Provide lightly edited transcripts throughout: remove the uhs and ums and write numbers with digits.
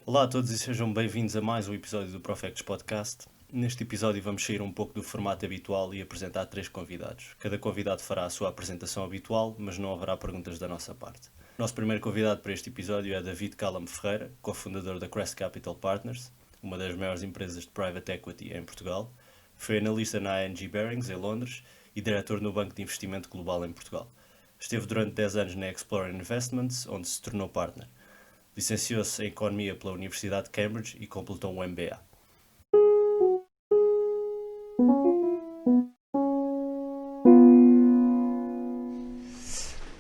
Olá a todos e sejam bem-vindos a mais um episódio do Profects Podcast. Neste episódio vamos sair um pouco do formato habitual e apresentar 3 convidados. Cada convidado fará a sua apresentação habitual, mas não haverá perguntas da nossa parte. Nosso primeiro convidado para este episódio é David Callum Ferreira, cofundador da Crest Capital Partners, uma das maiores empresas de private equity em Portugal. Foi analista na ING Barings, em Londres, e diretor no Banco de Investimento Global em Portugal. Esteve durante 10 anos na Explorer Investments, onde se tornou partner. Licenciou-se em Economia pela Universidade de Cambridge e completou um MBA.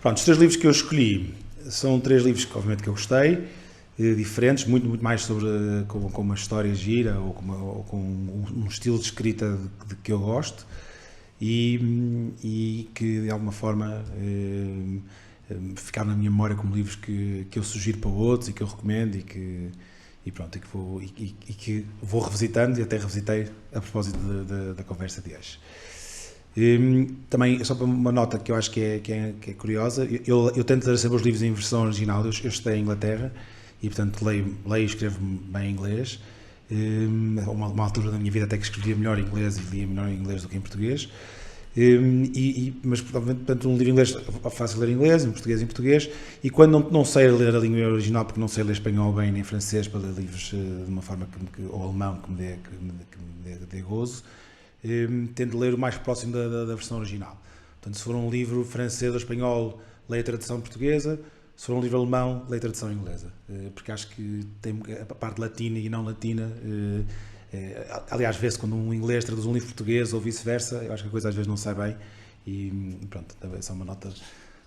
Pronto, os 3 livros que eu escolhi são 3 livros que obviamente que eu gostei, diferentes, muito mais sobre com uma história gira ou com um estilo de escrita de que eu gosto e que de alguma forma ficaram na minha memória como livros que eu sugiro para outros e que eu recomendo e que vou revisitando e até revisitei a propósito da conversa de hoje. Também, só para uma nota que eu acho que é curiosa, eu tento ler sempre os livros em versão original. Eu estudei em Inglaterra e, portanto, leio e escrevo bem em inglês. Uma altura da minha vida até que escrevia melhor em inglês e lia melhor em inglês do que em português. Mas, portanto, um livro em inglês fácil ler em inglês, em português, e quando não sei ler a língua original, porque não sei ler espanhol bem nem francês, para ler livros de uma forma ou alemão que me dê gozo, tendo de ler o mais próximo da versão original. Portanto, se for um livro francês ou espanhol, leio a tradução portuguesa. Se for um livro alemão, leio a tradução inglesa. Porque acho que tem a parte latina e não latina. Aliás, vê-se quando um inglês traduz um livro português ou vice-versa. Eu acho que a coisa às vezes não sai bem. E pronto, essa é uma nota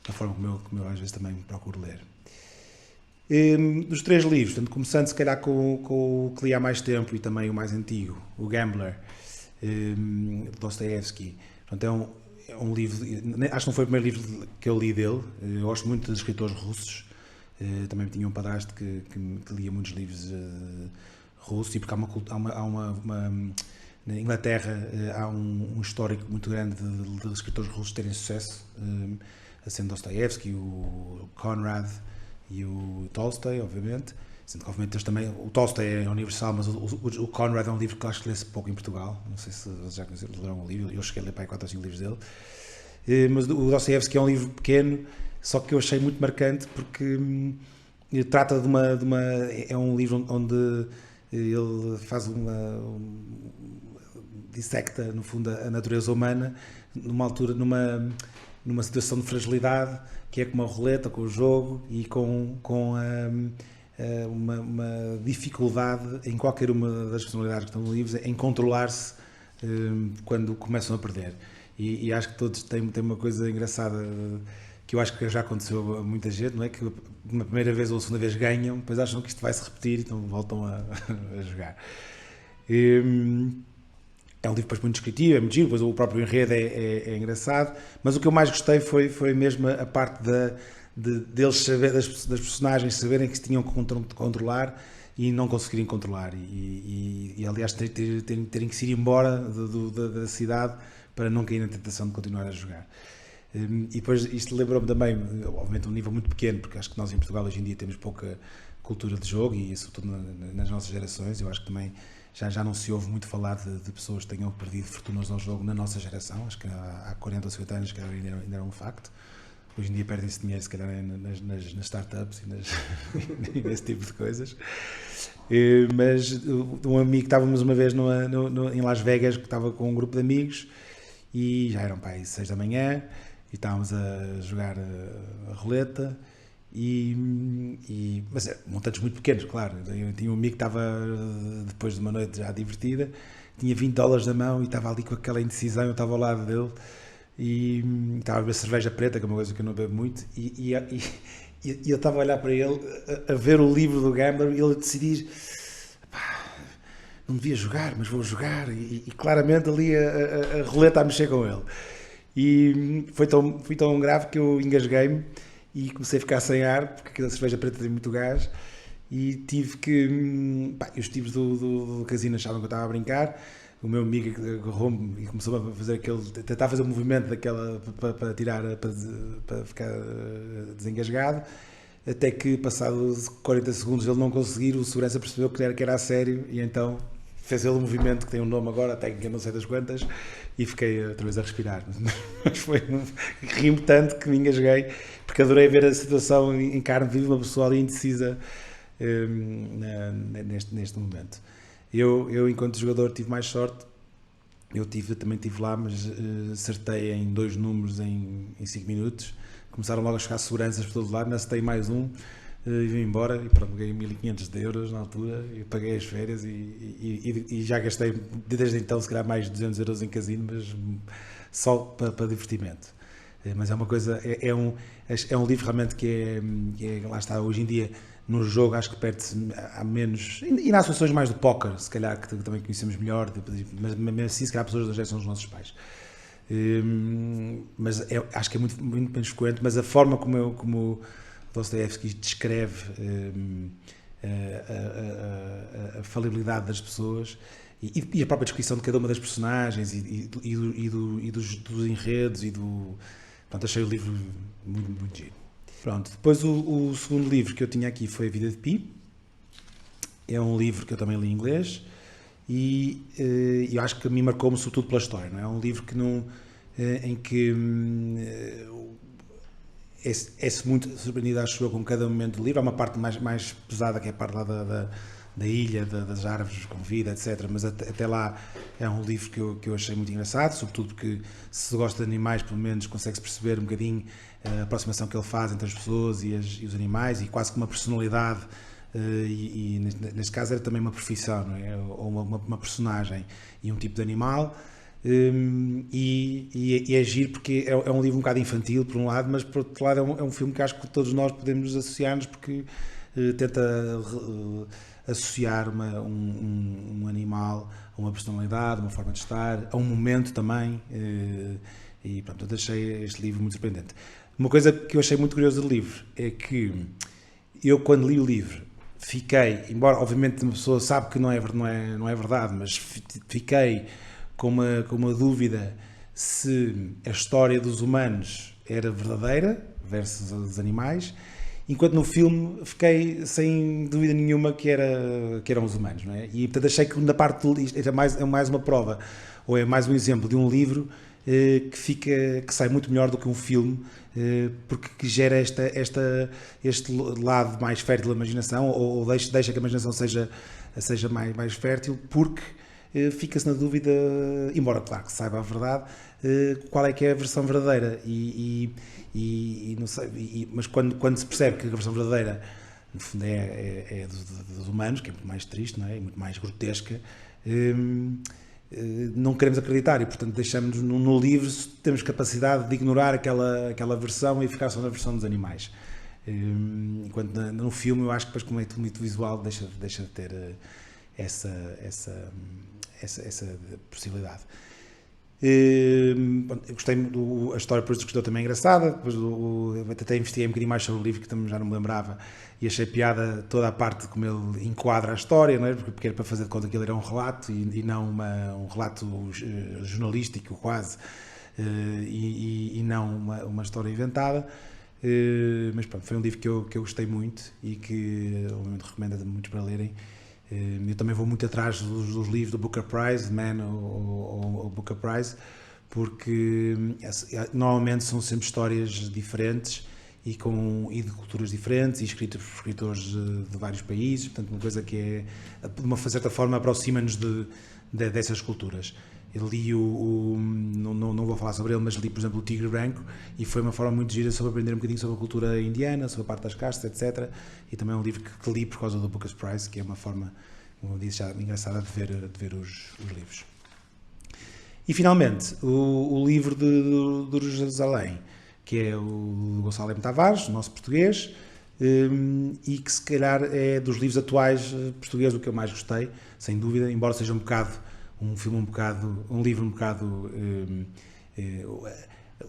da forma como eu às vezes também procuro ler. Dos 3 livros, portanto, começando se calhar com o que li há mais tempo e também o mais antigo, o Gambler, de Dostoiévski. Portanto, é um livro, acho que não foi o primeiro livro que eu li dele. Eu gosto muito dos escritores russos. Também tinha um padrasto que lia muitos livros russos, e porque na Inglaterra há um histórico muito grande de escritores russos terem sucesso, sendo Dostoiévski, o Conrad e o Tolstói, obviamente. Sendo que, obviamente, também, o Tolstói é universal, mas o Conrad é um livro que eu acho que lê-se pouco em Portugal. Não sei se já leram o livro, eu cheguei a ler para aí 4 ou 5 livros dele. Mas o Dostoiévski é um livro pequeno, só que eu achei muito marcante porque trata de uma. É um livro onde ele faz dissecta, no fundo, a natureza humana numa altura, numa situação de fragilidade, que é como uma roleta, com o jogo e com uma dificuldade em qualquer uma das personalidades que estão no livro em controlar-se quando começam a perder. E acho que todos têm uma coisa engraçada que eu acho que já aconteceu a muita gente, não é? Que uma primeira vez ou a segunda vez ganham, depois acham que isto vai se repetir, então voltam a jogar. É um livro depois muito descritivo, é muito giro, depois o próprio enredo é engraçado, mas o que eu mais gostei foi mesmo a parte deles saber, das personagens saberem que se tinham que controlar e não conseguirem controlar e aliás terem que se ir embora da cidade para não cair na tentação de continuar a jogar. E depois isto lembrou-me também, obviamente, um nível muito pequeno, porque acho que nós em Portugal hoje em dia temos pouca cultura de jogo e isso tudo nas nossas gerações. Eu acho que também já não se ouve muito falar de pessoas que tenham perdido fortunas ao jogo na nossa geração. Acho que há 40 ou 50 anos que ainda era um facto. Hoje em dia perdem-se dinheiro, se calhar, nas startups e nesse tipo de coisas. Mas um amigo, estávamos uma vez em Las Vegas, que estava com um grupo de amigos e já eram para aí 6 da manhã e estávamos a jogar a roleta. Mas montantes muito pequenos, claro. Eu tinha um amigo que estava, depois de uma noite já divertida, tinha $20 na mão e estava ali com aquela indecisão. Eu estava ao lado dele e estava a beber cerveja preta, que é uma coisa que eu não bebo muito, e eu estava a olhar para ele, a ver o livro do Gambler, e ele decidir: não devia jogar, mas vou jogar, e claramente ali a roleta a mexer com ele. E fui tão grave que eu engasguei-me e comecei a ficar sem ar, porque aquela cerveja preta tem muito gás, e tive que... os tipos do casino achavam que eu estava a brincar. O meu amigo agarrou-me e começou a fazer tentar fazer um movimento daquela para tirar, para ficar desengasgado. até que, passados 40 segundos, ele não conseguir, o segurança percebeu que era a sério e então fez ele um movimento que tem um nome agora, técnica não sei das quantas, e fiquei outra vez a respirar. Mas ri-me tanto que me engasguei, porque adorei ver a situação em carne viva, uma pessoa ali indecisa neste momento. Eu, enquanto jogador, tive mais sorte. Também estive lá, mas acertei em 2 números em 5 minutos. Começaram logo a chegar seguranças por todo lado, ainda acertei mais um e vim embora. E pronto, ganhei 1.500 euros na altura, e paguei as férias e já gastei desde então se calhar mais de 200 euros em casino, mas só para divertimento. Mas é uma coisa, é um livro realmente que lá está, hoje em dia no jogo acho que perde-se há menos, e nas associações mais do póquer, se calhar que também conhecemos melhor, mas mesmo assim se calhar pessoas da geração dos nossos pais. Mas acho que é muito, muito menos frequente, mas a forma como Dostoiévski descreve a falibilidade das pessoas e a própria descrição de cada uma das personagens e dos enredos pronto, achei o livro muito, muito giro. Pronto, depois o segundo livro que eu tinha aqui foi A Vida de Pi. É um livro que eu também li em inglês e eu acho que me marcou-me sobretudo pela história. Não é? É um livro em que é-se muito surpreendido, acho eu, com cada momento do livro. Há uma parte mais pesada, que é a parte lá da ilha, das árvores com vida, etc. Mas até lá é um livro que eu achei muito engraçado, sobretudo porque se gosta de animais, pelo menos consegue-se perceber um bocadinho a aproximação que ele faz entre as pessoas e os animais, e quase que uma personalidade, e neste caso era também uma profissão, não é? Ou uma personagem e um tipo de animal. E é giro porque é um livro um bocado infantil por um lado, mas por outro lado é um filme que acho que todos nós podemos associar-nos, porque tenta associar um animal a uma personalidade, uma forma de estar, a um momento também, e pronto, eu achei este livro muito surpreendente. Uma coisa que eu achei muito curiosa do livro é que eu, quando li o livro, fiquei, embora obviamente uma pessoa sabe que não é verdade, mas fiquei com uma dúvida se a história dos humanos era verdadeira versus os animais, enquanto no filme fiquei sem dúvida nenhuma que eram os humanos, não é? E portanto achei que na parte é mais uma prova, ou é mais um exemplo de um livro que sai muito melhor do que um filme, porque gera este lado mais fértil da imaginação, ou deixa que a imaginação seja mais fértil, porque fica-se na dúvida, embora claro que saiba a verdade, qual é que é a versão verdadeira, não sei, mas quando se percebe que a versão verdadeira no fundo é dos humanos, que é muito mais triste, não é? E muito mais grotesca, não queremos acreditar e portanto deixamos no livro, temos capacidade de ignorar aquela versão e ficar só na versão dos animais, enquanto no filme eu acho que depois, como é tudo muito visual, deixa de ter essa possibilidade. Eu gostei a história, por isso que também é engraçada. Depois até investiguei um bocadinho mais sobre o livro, que também já não me lembrava, e achei piada toda a parte como ele enquadra a história, não é? Porque era para fazer de conta que ele era um relato e não um relato jornalístico quase, e não uma história inventada. Mas pronto, foi um livro que eu gostei muito e que obviamente recomendo a muitos para lerem. Eu também vou muito atrás dos livros do Booker Prize, Man ou Booker Prize, porque normalmente são sempre histórias diferentes e de culturas diferentes e escritas por escritores de vários países, portanto uma coisa que de uma certa forma aproxima-nos dessas culturas. Eu li não vou falar sobre ele, mas li, por exemplo, o Tigre Branco, e foi uma forma muito gira sobre aprender um bocadinho sobre a cultura indiana, sobre a parte das castas, etc. E também é um livro que li por causa do Booker Prize, que é uma forma, como eu disse, já engraçada de ver os livros. E finalmente, o livro do Jerusalém, que é o Gonçalo M. Tavares, nosso português, e que se calhar é dos livros atuais portugueses o que eu mais gostei, sem dúvida, embora seja um livro um bocado,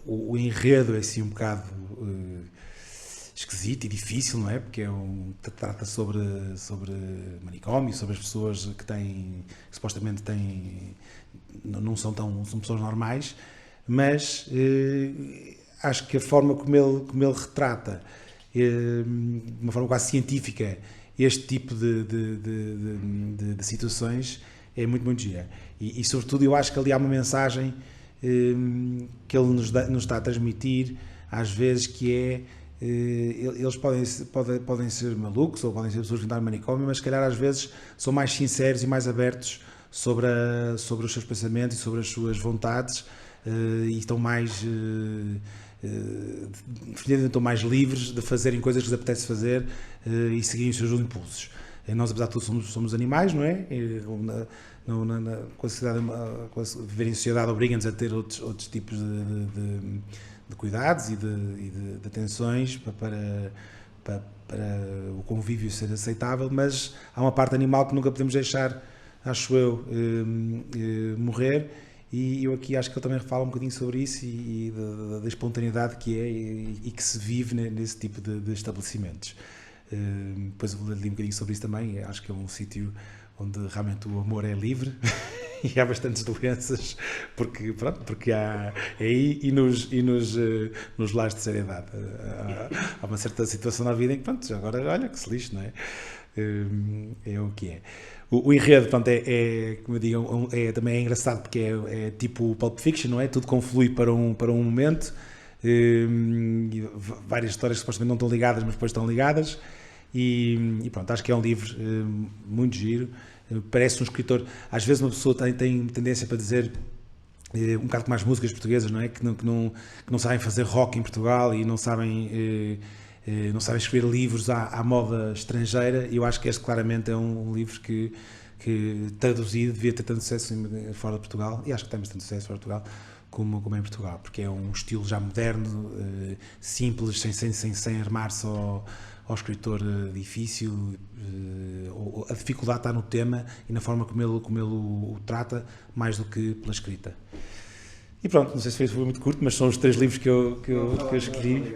o enredo é assim um bocado esquisito e difícil, não é? Porque trata sobre manicômio, sobre as pessoas que supostamente são pessoas normais, mas acho que a forma como ele retrata de uma forma quase científica, este tipo de situações, é muito, muito gira. E sobretudo eu acho que ali há uma mensagem que ele nos está a transmitir, às vezes, que é eles podem ser malucos ou podem ser pessoas que estão no manicômio, mas se calhar às vezes são mais sinceros e mais abertos sobre os seus pensamentos e sobre as suas vontades, e estão mais definitivamente estão mais livres de fazerem coisas que lhes apetece fazer e seguirem os seus impulsos. Nós, apesar de tudo, somos animais, não é? Com a sociedade, viver em sociedade obriga-nos a ter outros tipos de cuidados e de atenções para o convívio ser aceitável, mas há uma parte animal que nunca podemos deixar, acho eu, morrer. E eu aqui acho que ele também fala um bocadinho sobre isso e da espontaneidade que é e que se vive nesse tipo de estabelecimentos. Depois eu vou ler um bocadinho sobre isso também. Acho que é um sítio onde realmente o amor é livre e há bastantes doenças, porque há aí e nos lares de seriedade. Há uma certa situação na vida em que, pronto, agora olha que se lixe, não é? É o que é. O enredo, portanto, como eu digo, também é engraçado porque é tipo o Pulp Fiction, não é? Tudo conflui para um momento, várias histórias que supostamente não estão ligadas, mas depois estão ligadas, e pronto, acho que é um livro muito giro. Parece um escritor, às vezes uma pessoa tem tendência para dizer um bocado como as músicas portuguesas, não é? Que não sabem fazer rock em Portugal e não sabem escrever livros à moda estrangeira, e eu acho que este claramente é um livro que traduzido devia ter tanto sucesso fora de Portugal, e acho que tem bastante sucesso fora de Portugal como em Portugal, porque é um estilo já moderno, simples, sem armar-se ao escritor difícil. A dificuldade está no tema e na forma como ele o trata, mais do que pela escrita. E pronto, não sei se foi muito curto, mas são os 3 livros que eu escolhi.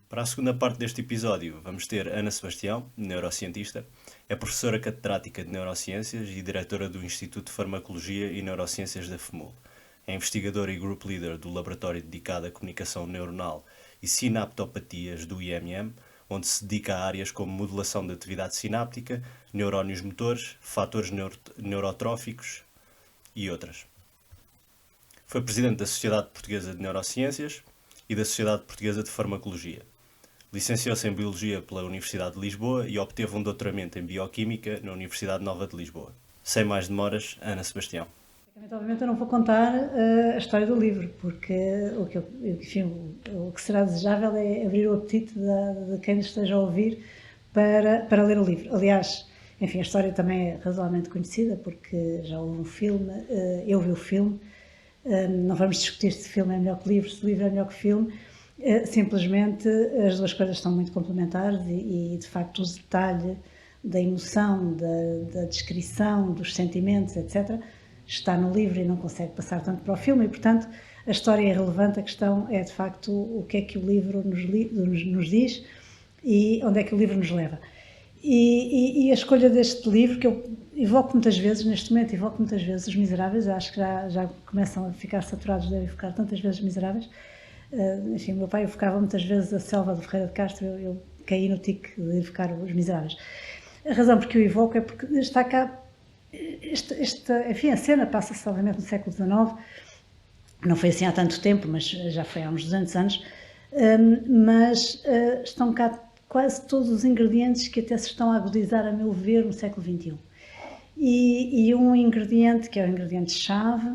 Para a segunda parte deste episódio, vamos ter Ana Sebastião, neurocientista, é professora catedrática de Neurociências e diretora do Instituto de Farmacologia e Neurociências da FMUL. É investigadora e group leader do laboratório dedicado à comunicação neuronal e sinaptopatias do IMM, onde se dedica a áreas como modulação da atividade sináptica, neurónios motores, fatores neurotróficos e outras. Foi presidente da Sociedade Portuguesa de Neurociências e da Sociedade Portuguesa de Farmacologia. Licenciou-se em Biologia pela Universidade de Lisboa e obteve um doutoramento em Bioquímica na Universidade Nova de Lisboa. Sem mais demoras, Ana Sebastião. Obviamente eu não vou contar a história do livro, porque o que será desejável é abrir o apetite de quem nos esteja a ouvir para ler o livro. Aliás, enfim, a história também é razoavelmente conhecida, porque já houve um filme, eu vi o filme, não vamos discutir se o filme é melhor que o livro, se o livro é melhor que o filme, simplesmente as duas coisas estão muito complementares e de facto o detalhe da emoção, da descrição, dos sentimentos, etc., está no livro e não consegue passar tanto para o filme, e portanto a história é relevante, a questão é de facto o que é que o livro nos diz e onde é que o livro nos leva. E a escolha deste livro, que eu evoco muitas vezes, neste momento evoco muitas vezes Os Miseráveis, acho que já começam a ficar saturados de evocar tantas vezes Os Miseráveis. Enfim, meu pai evocava muitas vezes a Selva de Ferreira de Castro, eu caí no tique de evocar Os Miseráveis. A razão por que eu evoco é porque está cá, enfim, a cena passa-se obviamente no século XIX, não foi assim há tanto tempo, mas já foi há uns 200 anos, mas estão cá quase todos os ingredientes que até se estão a agudizar, a meu ver, no século XXI. E um ingrediente, que é o ingrediente-chave,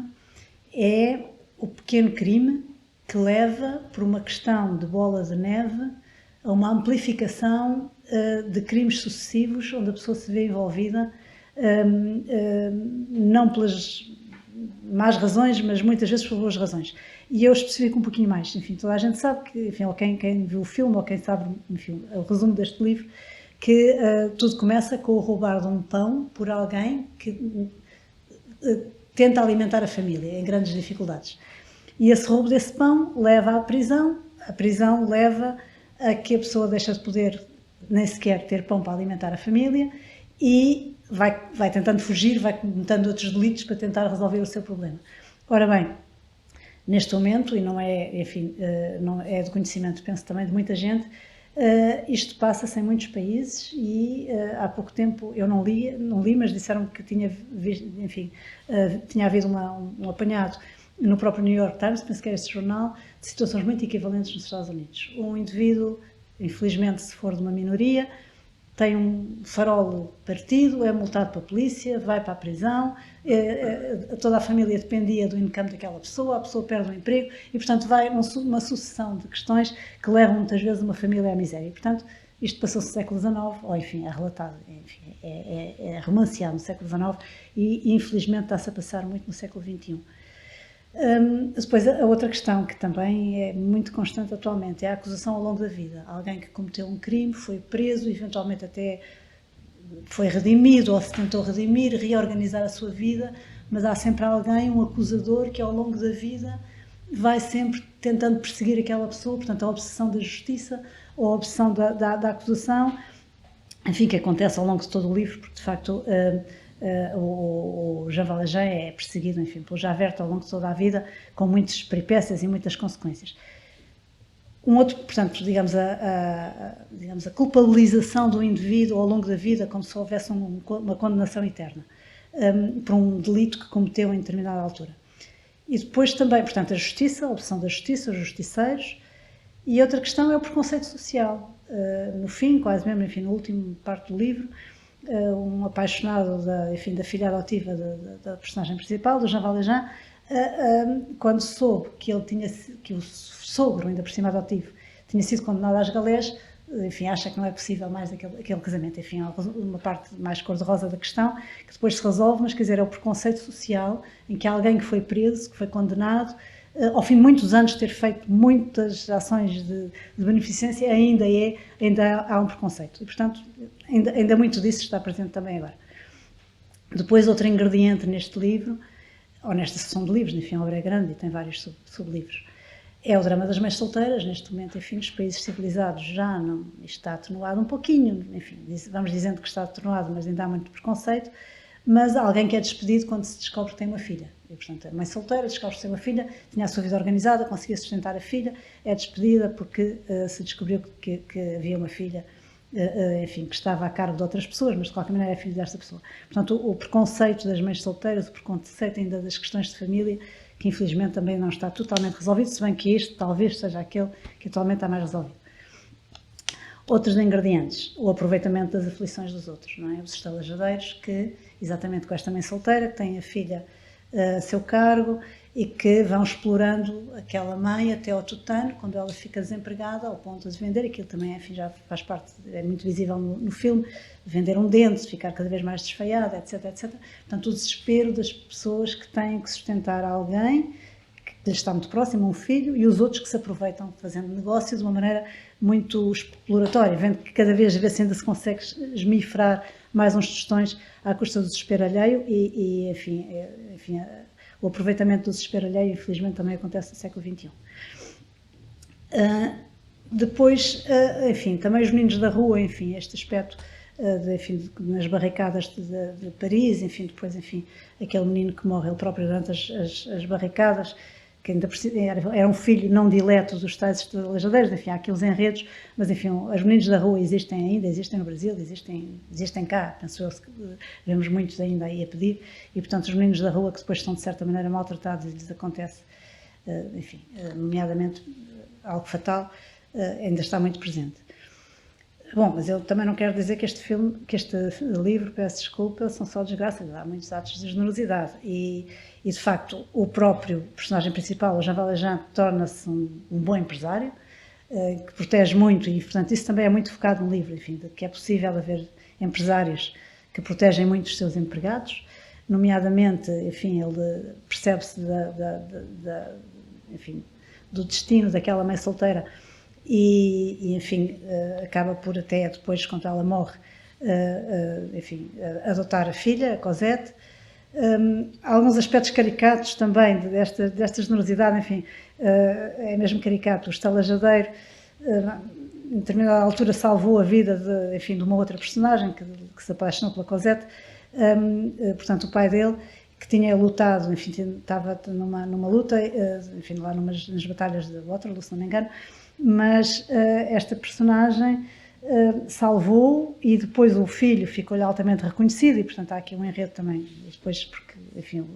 é o pequeno crime que leva, por uma questão de bola de neve, a uma amplificação de crimes sucessivos, onde a pessoa se vê envolvida, não pelas más razões, mas muitas vezes por boas razões. E eu especifico um pouquinho mais. Enfim, toda a gente sabe que, enfim, ou quem viu o filme, ou quem sabe, enfim, o resumo deste livro, que tudo começa com o roubar de um pão por alguém que tenta alimentar a família em grandes dificuldades. E esse roubo desse pão leva à prisão, a prisão leva a que a pessoa deixa de poder nem sequer ter pão para alimentar a família e vai tentando fugir, vai cometendo outros delitos para tentar resolver o seu problema. Ora bem, neste momento, e não é, enfim, não é de conhecimento, penso também de muita gente, Isto passa-se em muitos países e há pouco tempo eu não li, mas disseram que tinha visto, enfim, tinha havido um apanhado no próprio New York Times, penso que era esse jornal, de situações muito equivalentes nos Estados Unidos. Um indivíduo, infelizmente, se for de uma minoria, tem um farol partido, é multado pela polícia, vai para a prisão, toda a família dependia do income daquela pessoa, a pessoa perde o emprego e, portanto, vai uma sucessão de questões que levam muitas vezes uma família à miséria. E, portanto, isto passou-se no século XIX, ou enfim, é relatado, enfim, é romanceado no século XIX e, infelizmente, está-se a passar muito no século XXI. Depois, a outra questão que também é muito constante atualmente é a acusação ao longo da vida. Alguém que cometeu um crime, foi preso, eventualmente até foi redimido ou se tentou redimir, reorganizar a sua vida, mas há sempre alguém, um acusador, que ao longo da vida vai sempre tentando perseguir aquela pessoa, portanto a obsessão da justiça ou a obsessão da acusação, enfim, que acontece ao longo de todo o livro, porque de facto o Jean Valjean é perseguido, enfim, pelo Javert ao longo de toda a vida, com muitas peripécias e muitas consequências. Um outro, portanto, digamos a culpabilização do indivíduo ao longo da vida, como se houvesse uma condenação eterna, por um delito que cometeu em determinada altura. E depois também, portanto, a justiça, a opção da justiça, os justiceiros, e outra questão é o preconceito social. No fim, quase mesmo, enfim, na última parte do livro, um apaixonado da filha adotiva da personagem principal, do Jean Valjean, quando soube que o sogro, ainda por cima adotivo, tinha sido condenado às galés, enfim, acha que não é possível mais aquele casamento. Enfim, há uma parte mais cor-de-rosa da questão, que depois se resolve, mas quer dizer, é o preconceito social em que alguém que foi preso, que foi condenado, ao fim de muitos anos ter feito muitas ações de beneficência, ainda há um preconceito. E, portanto, ainda muito disso está presente também agora. Depois, outro ingrediente neste livro, ou nesta seção de livros, enfim, a obra é grande e tem vários sublivros, é o drama das mães solteiras. Neste momento, enfim, nos países civilizados já não está atenuado um pouquinho, enfim, vamos dizendo que está atenuado, mas ainda há muito preconceito, mas alguém que é despedido quando se descobre que tem uma filha. E, portanto, a mãe solteira descobre que tem uma filha, tinha a sua vida organizada, conseguia sustentar a filha, é despedida porque se descobriu que havia uma filha, enfim, que estava a cargo de outras pessoas, mas de qualquer maneira é filho desta pessoa. Portanto, o preconceito das mães solteiras, o preconceito ainda das questões de família, que infelizmente também não está totalmente resolvido, se bem que este talvez seja aquele que atualmente está mais resolvido. Outros ingredientes, o aproveitamento das aflições dos outros, não é? Os estalajadeiros que, exatamente com esta mãe solteira, que tem a filha a seu cargo e que vão explorando aquela mãe até ao tutano, quando ela fica desempregada, ao ponto de vender, aquilo também, enfim, já faz parte, é muito visível no filme, vender um dente, ficar cada vez mais desfaiada, etc, etc. Portanto, o desespero das pessoas que têm que sustentar alguém que lhes está muito próximo, um filho, e os outros que se aproveitam fazendo negócio de uma maneira muito exploratória, vendo que cada vez ainda se consegue esmifrar mais uns tostões à custa do desespero alheio e enfim, o aproveitamento do desespero alheio, infelizmente, também acontece no século XXI. Depois, enfim, também os meninos da rua, enfim, este aspecto, nas barricadas de Paris, enfim, depois, enfim, aquele menino que morre ele próprio durante as barricadas, que ainda era um filho não dileto dos tais estalajadeiros, enfim, há aqui os enredos, mas enfim, os meninos da rua existem ainda, existem no Brasil, existem cá, penso eu, vemos muitos ainda aí a pedir, e portanto os meninos da rua que depois estão de certa maneira maltratados e lhes acontece, enfim, nomeadamente algo fatal, ainda está muito presente. Bom, mas eu também não quero dizer que este livro, peço desculpa, são só desgraças, há muitos atos de generosidade e de facto o próprio personagem principal, o Jean Valjean, torna-se um bom empresário, que protege muito e portanto isso também é muito focado no livro, enfim, de que é possível haver empresários que protegem muito os seus empregados, nomeadamente, enfim, ele percebe-se enfim, do destino daquela mãe solteira e enfim, acaba por até depois, quando ela morre, enfim, adotar a filha, a Cosette. Alguns aspectos caricatos também desta generosidade, enfim, é mesmo caricato. O estalajadeiro, em determinada altura, salvou a vida de uma outra personagem que se apaixonou pela Cosette, portanto, o pai dele, que tinha lutado, enfim, estava numa luta, enfim, lá nas batalhas de Waterloo, se não me engano, mas esta personagem salvou e depois o filho ficou-lhe altamente reconhecido e, portanto, há aqui um enredo também, depois porque, enfim,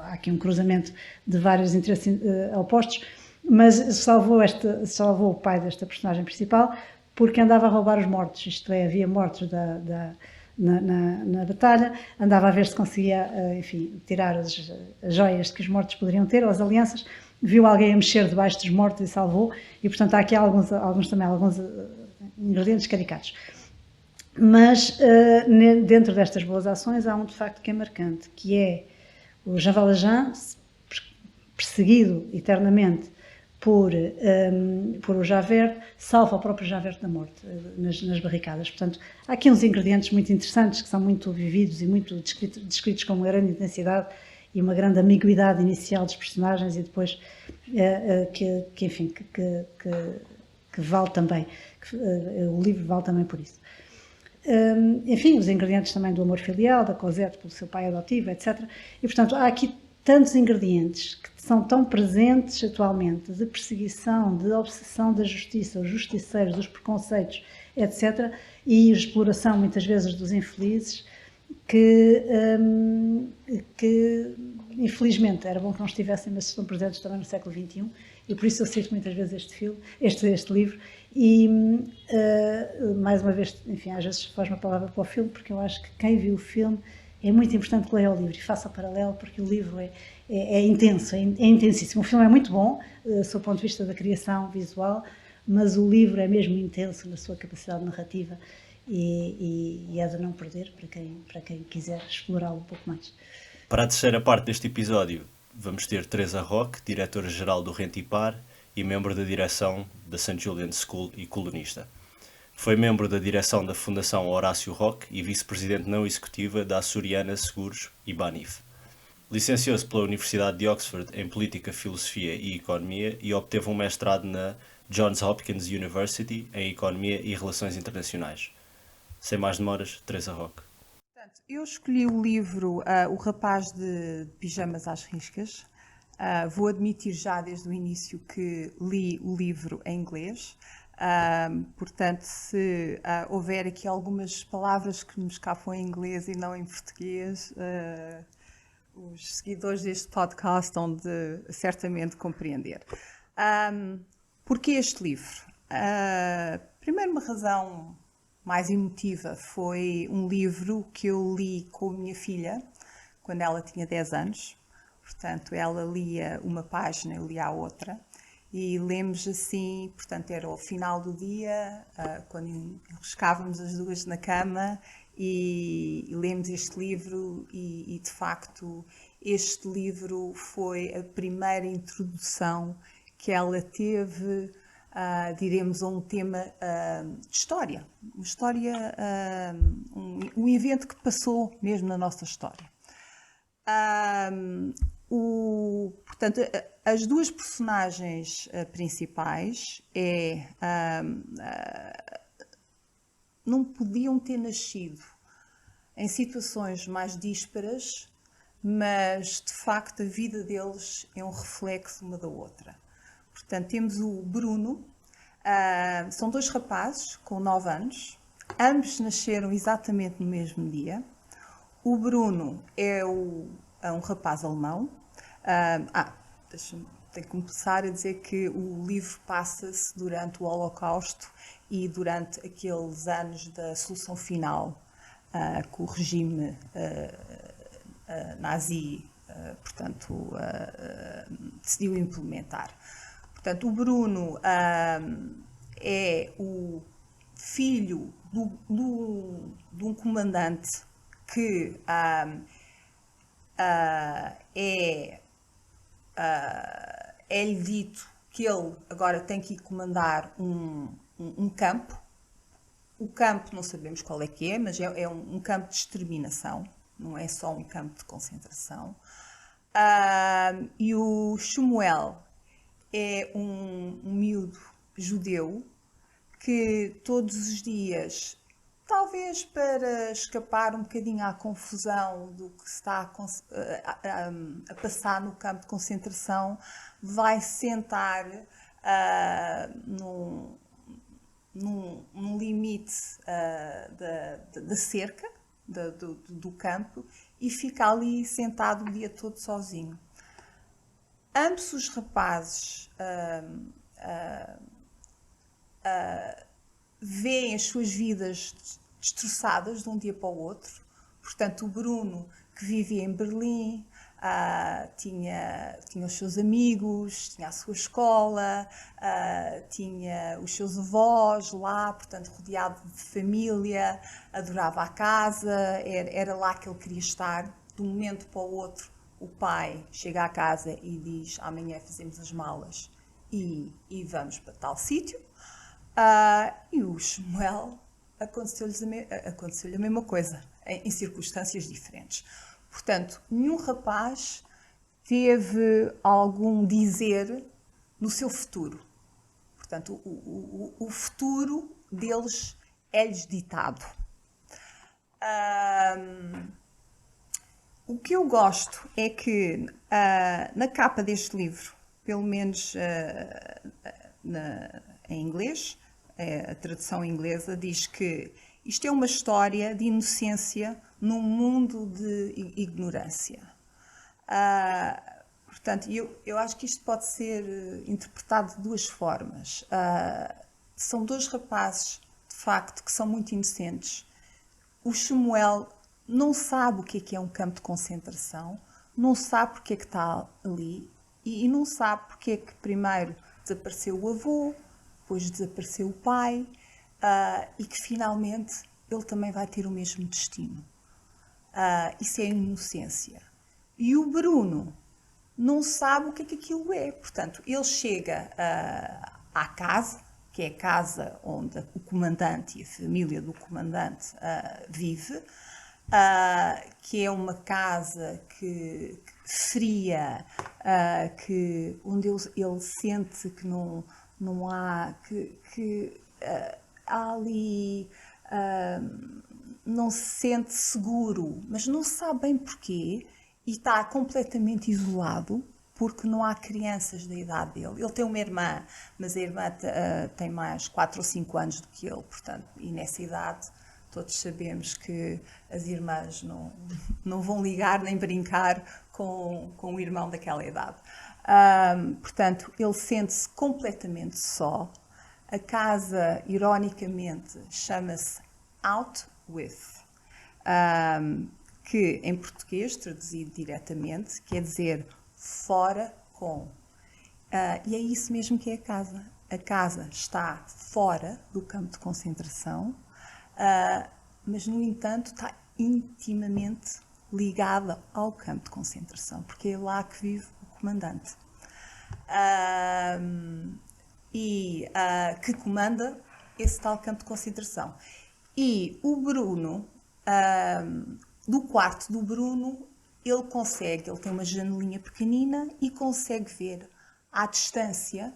há aqui um cruzamento de vários interesses opostos, mas salvou o pai desta personagem principal porque andava a roubar os mortos, isto é, havia mortos na batalha, andava a ver se conseguia, enfim, tirar as joias que os mortos poderiam ter, ou as alianças, viu alguém a mexer debaixo dos mortos e salvou, e portanto há aqui alguns ingredientes caricatos. Mas dentro destas boas ações há um de facto que é marcante, que é o Jean Valjean perseguido eternamente por o Javert, salva o próprio Javert da morte nas barricadas. Portanto, há aqui uns ingredientes muito interessantes que são muito vividos e muito descritos com uma grande intensidade e uma grande ambiguidade inicial dos personagens e depois que vale também, o livro vale também por isso. Enfim, os ingredientes também do amor filial, da Cosette pelo seu pai adotivo, etc. E, portanto, há aqui tantos ingredientes que são tão presentes atualmente, de perseguição, de obsessão da justiça, os justiceiros, os preconceitos, etc., e exploração, muitas vezes, dos infelizes, que infelizmente, era bom que não estivessem, mas estão presentes também no século XXI, e por isso eu cito muitas vezes este livro, e mais uma vez, enfim, às vezes faz uma palavra para o filme, porque eu acho que quem viu o filme é muito importante que leia o livro e faça o paralelo, porque o livro é intenso, é intensíssimo. O filme é muito bom, do seu ponto de vista da criação visual, mas o livro é mesmo intenso na sua capacidade narrativa e é de não perder para quem quiser explorá-lo um pouco mais. Para a terceira parte deste episódio, vamos ter Teresa Roque, diretora-geral do Rentipar e membro da direção da St. Julian's School e colunista. Foi membro da direção da Fundação Horácio Roque e vice-presidente não executiva da Açoriana Seguros e Banif. Licenciou-se pela Universidade de Oxford em Política, Filosofia e Economia e obteve um mestrado na Johns Hopkins University em Economia e Relações Internacionais. Sem mais demoras, Teresa Roque. Eu escolhi o livro O Rapaz de Pijamas às Riscas. Vou admitir já desde o início que li o livro em inglês. Portanto, se houver aqui algumas palavras que me escapam em inglês e não em português, os seguidores deste podcast hão de certamente compreender. Porquê este livro? Primeiro, uma razão mais emotiva foi um livro que eu li com a minha filha quando ela tinha 10 anos. Portanto, ela lia uma página, eu lia a outra. E lemos assim, portanto, era ao final do dia, quando enroscávamos as duas na cama e lemos este livro e, de facto, este livro foi a primeira introdução que ela teve, diremos, a um tema de história. Uma história, um evento que passou mesmo na nossa história. Portanto, as duas personagens principais não podiam ter nascido em situações mais díspares, mas de facto a vida deles é um reflexo uma da outra. Portanto, temos o Bruno, são dois rapazes com 9 anos, ambos nasceram exatamente no mesmo dia. O Bruno é um rapaz alemão. Tenho que começar a dizer que o livro passa-se durante o Holocausto e durante aqueles anos da solução final que o regime nazi, portanto, decidiu implementar. Portanto, o Bruno é o filho de um comandante que é-lhe dito que ele agora tem que ir comandar um campo. O campo não sabemos qual é que é, mas é um campo de exterminação, não é só um campo de concentração. E o Shmuel é um miúdo judeu que todos os dias talvez para escapar um bocadinho à confusão do que se está a passar no campo de concentração, vai sentar num limite da cerca do campo e fica ali sentado o dia todo sozinho. Ambos os rapazes veem as suas vidas destroçadas de um dia para o outro. Portanto, o Bruno, que vivia em Berlim, tinha os seus amigos, tinha a sua escola, tinha os seus avós lá, portanto, rodeado de família, adorava a casa, era lá que ele queria estar. De um momento para o outro, o pai chega à casa e diz: amanhã fazemos as malas e vamos para tal sítio. E o Shmuel aconteceu-lhe a mesma coisa, em circunstâncias diferentes. Portanto, nenhum rapaz teve algum dizer no seu futuro. Portanto, o futuro deles é-lhes ditado. O que eu gosto é que na capa deste livro, pelo menos em inglês, a tradução inglesa diz que isto é uma história de inocência num mundo de ignorância. Portanto, eu acho que isto pode ser interpretado de duas formas. São dois rapazes, de facto, que são muito inocentes. O Shmuel não sabe o que é um campo de concentração, não sabe porque é que está ali e não sabe porque é que primeiro desapareceu o avô, depois desapareceu o pai e que finalmente ele também vai ter o mesmo destino. Isso é inocência. E o Bruno não sabe o que aquilo é. Portanto, ele chega à casa, que é a casa onde o comandante e a família do comandante vive, que é uma casa fria, onde ele sente que não há, há ali, não se sente seguro, mas não sabe bem porquê, e está completamente isolado, porque não há crianças da idade dele. Ele tem uma irmã, mas a irmã tem mais 4 ou 5 anos do que ele, portanto, e nessa idade todos sabemos que as irmãs não vão ligar nem brincar com o irmão daquela idade. Portanto, ele sente-se completamente só. A casa, ironicamente, chama-se Out With, que em português, traduzido diretamente, quer dizer fora com. E é isso mesmo que é a casa. A casa está fora do campo de concentração, mas, no entanto, está intimamente ligada ao campo de concentração, porque é lá que vive o comandante. Que comanda esse tal campo de concentração. E o Bruno, do quarto do Bruno, ele tem uma janelinha pequenina e consegue ver à distância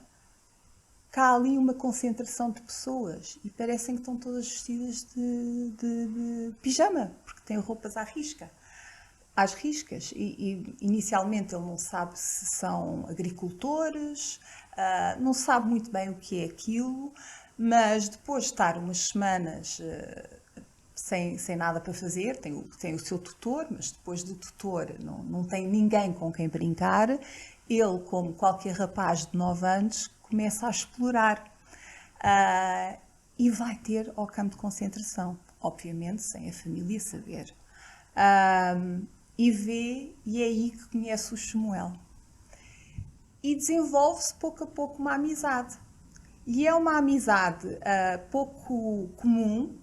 que há ali uma concentração de pessoas e parecem que estão todas vestidas de pijama, porque têm roupas às riscas. E inicialmente ele não sabe se são agricultores, não sabe muito bem o que é aquilo, mas depois de estar umas semanas sem nada para fazer, tem o seu tutor, mas depois do tutor não tem ninguém com quem brincar, ele, como qualquer rapaz de 9 anos, começa a explorar e vai ter ao campo de concentração, obviamente sem a família saber. E é aí que conhece o Shmuel. E desenvolve-se pouco a pouco uma amizade. E é uma amizade pouco comum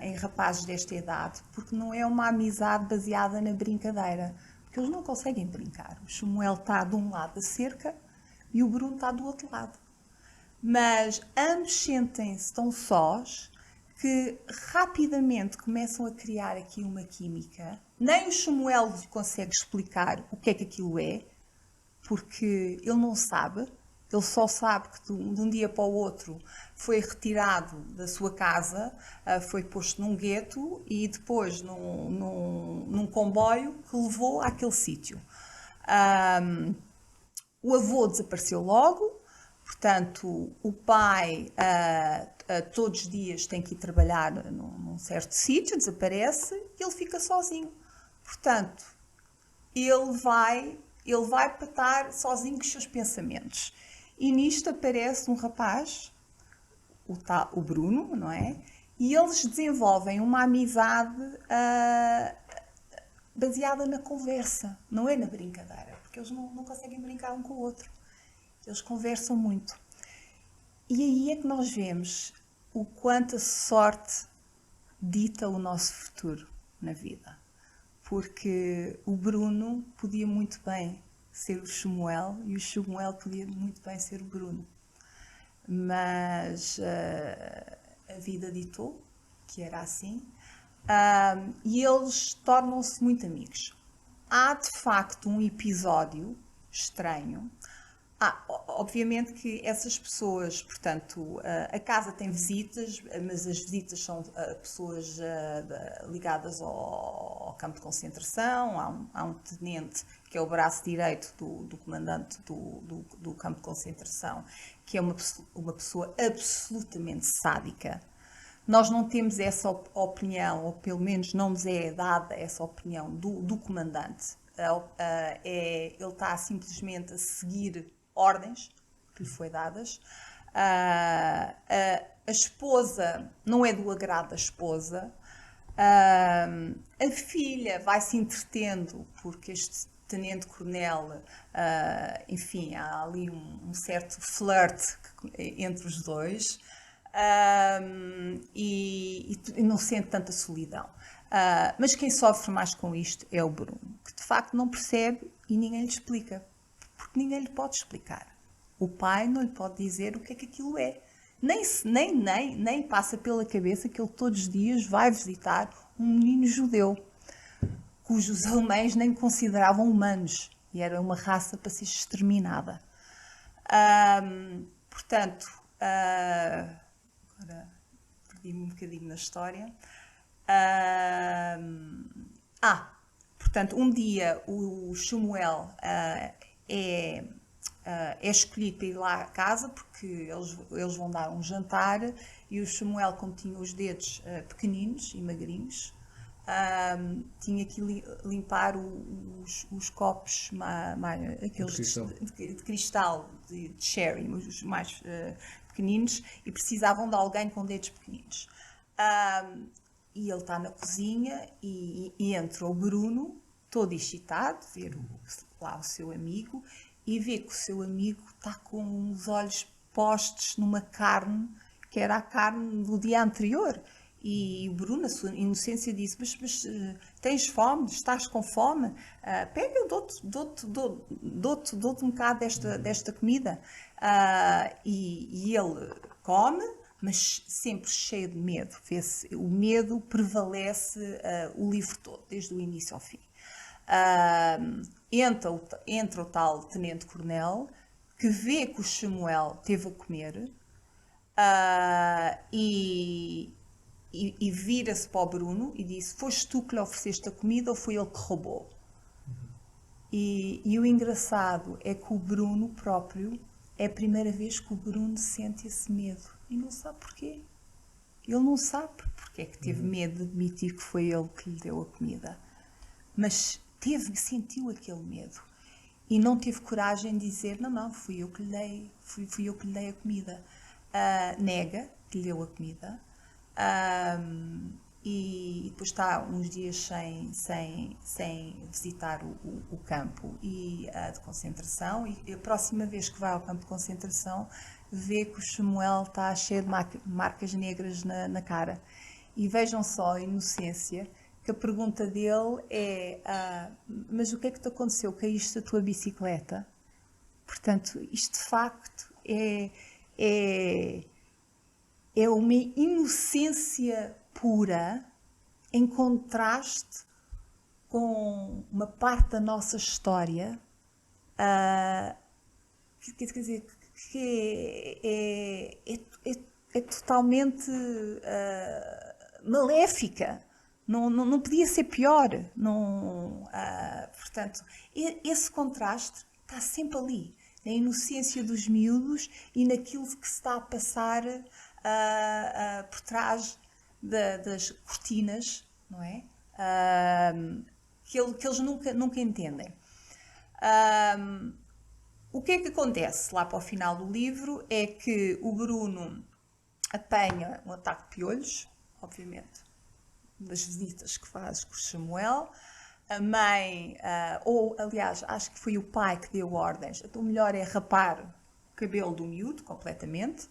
em rapazes desta idade, porque não é uma amizade baseada na brincadeira, porque eles não conseguem brincar. O Shmuel está de um lado da cerca e o Bruno está do outro lado. Mas ambos sentem-se tão sós que rapidamente começam a criar aqui uma química. Nem o Shmuel consegue explicar o que é que aquilo é, porque ele não sabe, Ele só sabe que de um dia para o outro foi retirado da sua casa, foi posto num gueto e depois num comboio que levou àquele sítio. O avô desapareceu logo, portanto, o pai todos os dias tem que ir trabalhar num certo sítio, desaparece e ele fica sozinho. Portanto, ele vai para estar sozinho com os seus pensamentos. E nisto aparece um rapaz, o Bruno, não é? E eles desenvolvem uma amizade baseada na conversa, não é na brincadeira, porque eles não conseguem brincar um com o outro. Eles conversam muito. E aí é que nós vemos o quanto a sorte dita o nosso futuro na vida. Porque o Bruno podia muito bem ser o Samuel e o Samuel podia muito bem ser o Bruno. Mas a vida ditou que era assim e eles tornam-se muito amigos. Há de facto um episódio estranho. Obviamente que essas pessoas, portanto, a casa tem visitas, mas as visitas são pessoas ligadas ao campo de concentração. Há um tenente que é o braço direito do comandante do campo de concentração, que é uma pessoa absolutamente sádica. Nós não temos essa opinião, ou pelo menos não nos é dada essa opinião do comandante. Ele está simplesmente a seguir ordens que lhe foi dadas. A esposa não é do agrado da esposa. A filha vai se entretendo porque este tenente-coronel, enfim, há ali um certo flirt entre os dois e não sente tanta solidão. Mas quem sofre mais com isto é o Bruno, que de facto não percebe e ninguém lhe explica. Porque ninguém lhe pode explicar. O pai não lhe pode dizer o que é que aquilo é. Nem passa pela cabeça que ele todos os dias vai visitar um menino judeu, cujos alemães nem consideravam humanos. E era uma raça para ser exterminada. Portanto, agora perdi-me um bocadinho na história. Portanto, um dia o Samuel é escolhido para ir lá à casa porque eles vão dar um jantar e o Samuel, como tinha os dedos pequeninos e magrinhos, tinha que limpar os copos aqueles de cristal de sherry, os mais pequeninos, e precisavam de alguém com dedos pequeninos. E ele está na cozinha e entra o Bruno, todo excitado, ver lá o seu amigo, e vê que o seu amigo está com os olhos postos numa carne que era a carne do dia anterior. E o Bruno, na sua inocência, disse: mas tens fome? Estás com fome? Pega, dou-te um bocado desta comida. E ele come, mas sempre cheio de medo. Vê-se, o medo prevalece o livro todo, desde o início ao fim. Entra o tal tenente-coronel, que vê que o Samuel teve a comer e vira-se para o Bruno e disse: foste tu que lhe ofereceste a comida ou foi ele que roubou? E o engraçado é que o Bruno próprio, é a primeira vez que o Bruno sente esse medo e não sabe porquê. Ele não sabe porque é que teve medo de admitir que foi ele que lhe deu a comida, mas sentiu aquele medo e não teve coragem de dizer: não, fui eu que lhe dei a comida. Nega que lhe deu a comida. E depois está uns dias sem visitar o campo de concentração, e a próxima vez que vai ao campo de concentração vê que o Samuel está cheio de marcas negras na cara. E vejam só a inocência, que a pergunta dele é: mas o que é que te aconteceu? Caíste da tua bicicleta? Portanto, isto de facto é uma inocência pura, em contraste com uma parte da nossa história, quer dizer, que é totalmente maléfica. Não podia ser pior. Portanto, esse contraste está sempre ali, na inocência dos miúdos e naquilo que se está a passar por trás das cortinas, não é? Que eles nunca entendem. O que é que acontece lá para o final do livro é que o Bruno apanha um ataque de piolhos, obviamente, das visitas que faz com o Samuel. A mãe, ou aliás, acho que foi o pai que deu ordens, então o melhor é rapar o cabelo do miúdo completamente,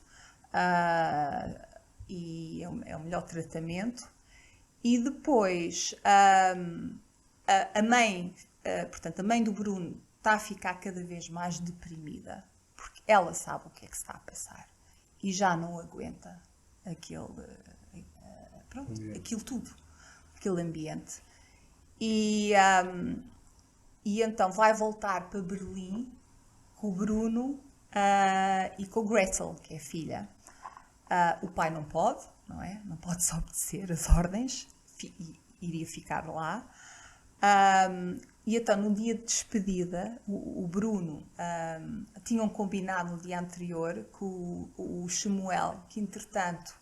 e é o melhor tratamento. E depois a mãe, portanto, a mãe do Bruno está a ficar cada vez mais deprimida, porque ela sabe o que é que se está a passar e já não aguenta aquilo tudo, aquele ambiente. E então vai voltar para Berlim com o Bruno e com o Gretel, que é a filha. O pai não pode, não é? Não pode só obedecer as ordens, iria ficar lá. E então, no dia de despedida, o Bruno tinham combinado no dia anterior com o Samuel, que entretanto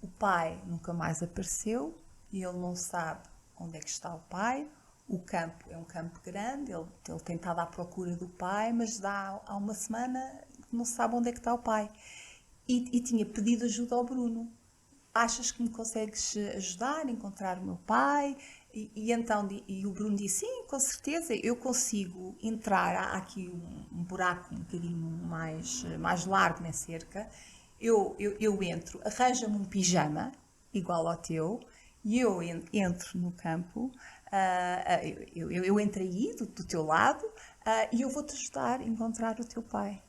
o pai nunca mais apareceu e ele não sabe onde é que está o pai. O campo é um campo grande, ele tem estado à procura do pai, mas há uma semana que não sabe onde é que está o pai. E tinha pedido ajuda ao Bruno. Achas que me consegues ajudar a encontrar o meu pai? Então o Bruno disse, sim, com certeza, eu consigo entrar. Há aqui um buraco um bocadinho mais largo na cerca. Eu entro, arranja-me um pijama igual ao teu, e eu entro no campo, eu entro aí do teu lado, e eu vou-te ajudar a encontrar o teu pai.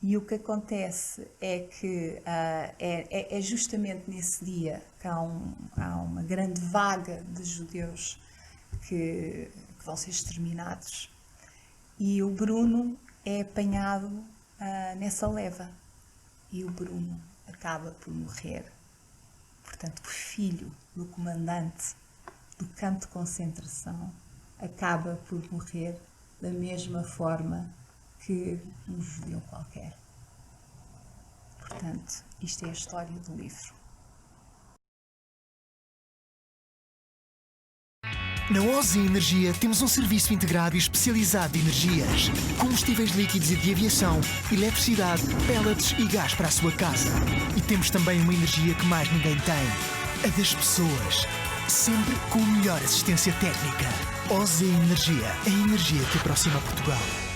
E o que acontece é que é justamente nesse dia que há uma grande vaga de judeus que vão ser exterminados. E o Bruno é apanhado nessa leva. E o Bruno acaba por morrer. Portanto, o filho do comandante do campo de concentração acaba por morrer da mesma forma que um judeu qualquer. Portanto, isto é a história do livro. Na OSE Energia temos um serviço integrado e especializado de energias, combustíveis líquidos e de aviação, eletricidade, pellets e gás para a sua casa. E temos também uma energia que mais ninguém tem, a das pessoas. Sempre com a melhor assistência técnica. OSE Energia, a energia que aproxima Portugal.